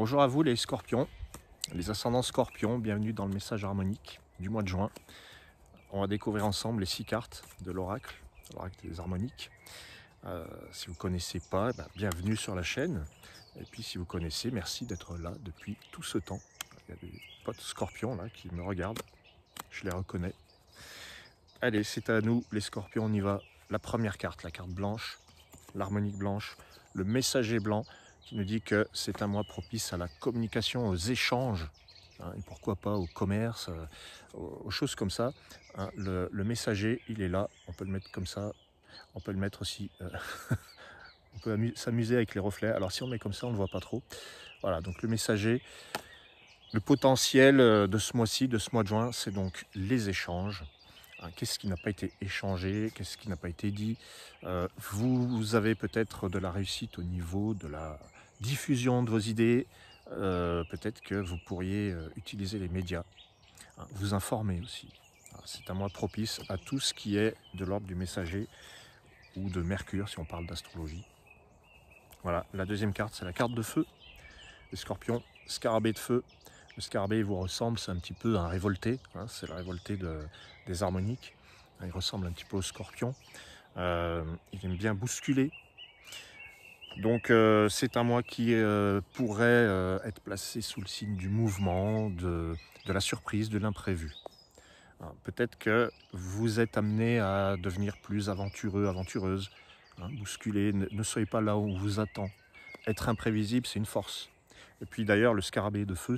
Bonjour à vous les scorpions, les ascendants scorpions, bienvenue dans le message harmonique du mois de juin. On va découvrir ensemble les 6 cartes de l'oracle des harmoniques. Si vous ne connaissez pas, bienvenue sur la chaîne. Et puis si vous connaissez, merci d'être là depuis tout ce temps. Il y a des potes scorpions là qui me regardent, je les reconnais. Allez, c'est à nous les scorpions, on y va. La première carte, la carte blanche, l'harmonique blanche, le messager blanc, qui nous dit que c'est un mois propice à la communication, aux échanges, hein, et pourquoi pas au commerce, aux choses comme ça. Hein. Le messager, il est là, on peut le mettre comme ça, on peut le mettre aussi, on peut s'amuser avec les reflets. Alors si on met comme ça, on ne le voit pas trop. Voilà, donc le messager, le potentiel de ce mois-ci, de ce mois de juin, c'est donc les échanges. Qu'est-ce qui n'a pas été échangé, qu'est-ce qui n'a pas été dit. Vous avez peut-être de la réussite au niveau de la diffusion de vos idées. Peut-être que vous pourriez utiliser les médias, hein, vous informer aussi. C'est un mois propice à tout ce qui est de l'ordre du messager ou de Mercure, si on parle d'astrologie. Voilà, la deuxième carte, c'est la carte de feu. Les scorpions, scarabée de feu. Le scarabée vous ressemble, c'est un petit peu un révolté, hein, c'est le révolté des harmoniques. Il ressemble un petit peu au scorpion. Il aime bien bousculer. Donc c'est un mois qui pourrait être placé sous le signe du mouvement, de la surprise, de l'imprévu. Peut-être que vous êtes amené à devenir plus aventureux, aventureuse, hein, bousculer, ne soyez pas là où on vous attend. Être imprévisible, c'est une force. Et puis d'ailleurs, le scarabée de feu,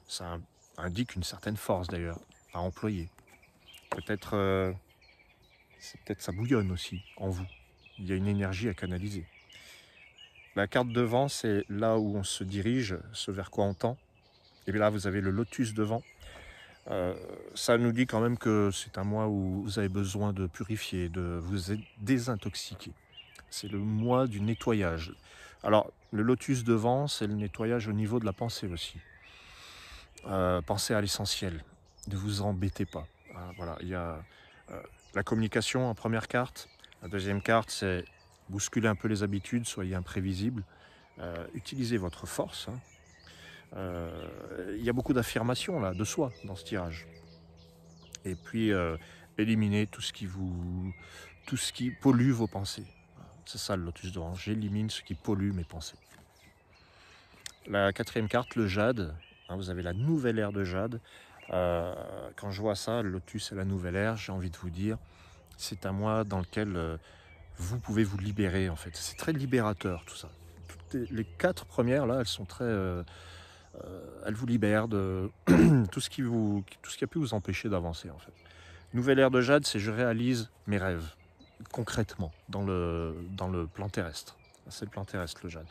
ça indique une certaine force d'ailleurs à employer. Peut-être ça bouillonne aussi en vous. Il y a une énergie à canaliser. La carte de vent, c'est là où on se dirige, ce vers quoi on tend. Et bien là, vous avez le lotus devant. Ça nous dit quand même que c'est un mois où vous avez besoin de purifier, de vous désintoxiquer. C'est le mois du nettoyage. Alors, le lotus devant, c'est le nettoyage au niveau de la pensée aussi. Pensez à l'essentiel, ne vous embêtez pas. Voilà, il y a la communication en première carte. La deuxième carte, c'est bousculer un peu les habitudes, soyez imprévisible. Utilisez votre force. Hein. Il y a beaucoup d'affirmations là, de soi dans ce tirage. Et puis, éliminez tout ce qui pollue vos pensées. C'est ça le lotus d'or. J'élimine ce qui pollue mes pensées. La quatrième carte, le jade. Hein, vous avez la nouvelle ère de jade. Quand je vois ça, le lotus et la nouvelle ère, j'ai envie de vous dire, c'est un mois dans lequel vous pouvez vous libérer en fait. C'est très libérateur tout ça. Les 4 premières là, elles sont très, elles vous libèrent de tout ce qui a pu vous empêcher d'avancer en fait. Nouvelle ère de jade, c'est je réalise mes rêves concrètement dans le plan terrestre. C'est le plan terrestre le jade.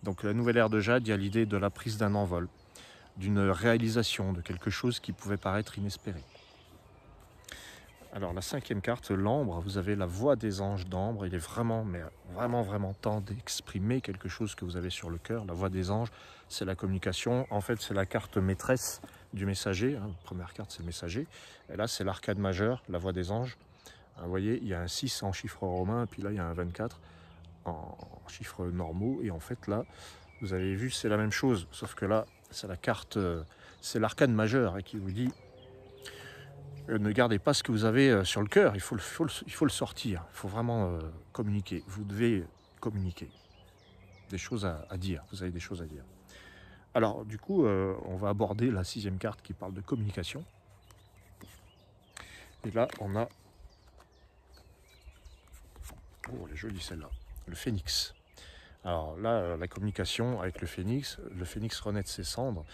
Donc la nouvelle ère de jade, il y a l'idée de la prise d'un envol, d'une réalisation, de quelque chose qui pouvait paraître inespéré. Alors la cinquième carte, l'ambre, vous avez la voix des anges d'ambre. Il est vraiment, mais vraiment temps d'exprimer quelque chose que vous avez sur le cœur. La voix des anges, c'est la communication. En fait, c'est la carte maîtresse du messager. Hein. La première carte, c'est le messager. Et là, c'est l'arcade majeur, la voix des anges. Vous voyez, il y a un 6 en chiffre romain, et puis là, il y a un 24 en chiffres normaux. Et en fait, là, vous avez vu, c'est la même chose. Sauf que là, c'est la carte, c'est l'arcade majeur hein, qui vous dit ne gardez pas ce que vous avez sur le cœur, il faut le sortir, il faut vraiment communiquer. Vous devez communiquer. Des choses à dire, vous avez des choses à dire. Alors du coup, on va aborder la sixième carte qui parle de communication. Et là, on a... Oh, elle est jolie celle-là. Le phénix. Alors là, la communication avec le phénix renaît de ses cendres.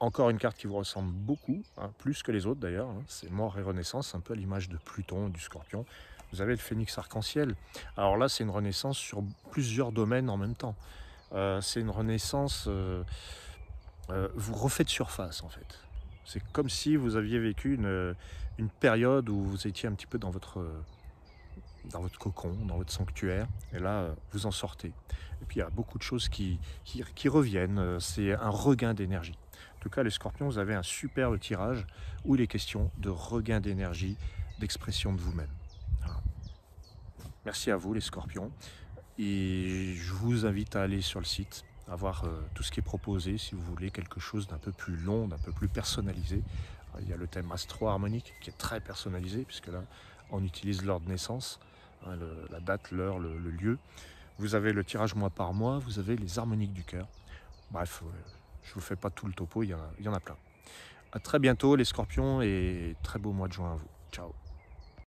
Encore une carte qui vous ressemble beaucoup, hein, plus que les autres d'ailleurs, hein, c'est mort et renaissance, un peu à l'image de Pluton, du Scorpion. Vous avez le phénix arc-en-ciel. Alors là, c'est une renaissance sur plusieurs domaines en même temps. C'est une renaissance, vous refaites surface en fait. C'est comme si vous aviez vécu une période où vous étiez un petit peu dans votre cocon, dans votre sanctuaire, et là, vous en sortez. Et puis il y a beaucoup de choses qui reviennent, c'est un regain d'énergie. En tout cas, les scorpions, vous avez un superbe tirage où il est question de regain d'énergie, d'expression de vous-même. Voilà. Merci à vous, les scorpions. Et je vous invite à aller sur le site avoir tout ce qui est proposé si vous voulez quelque chose d'un peu plus long, d'un peu plus personnalisé. Il y a le thème astro harmonique qui est très personnalisé puisque là on utilise l'heure de naissance, hein, la date, l'heure, le lieu. Vous avez le tirage mois par mois, vous avez les harmoniques du cœur. Bref, je ne vous fais pas tout le topo, il y en a plein. À très bientôt les scorpions et très beau mois de juin à vous. Ciao.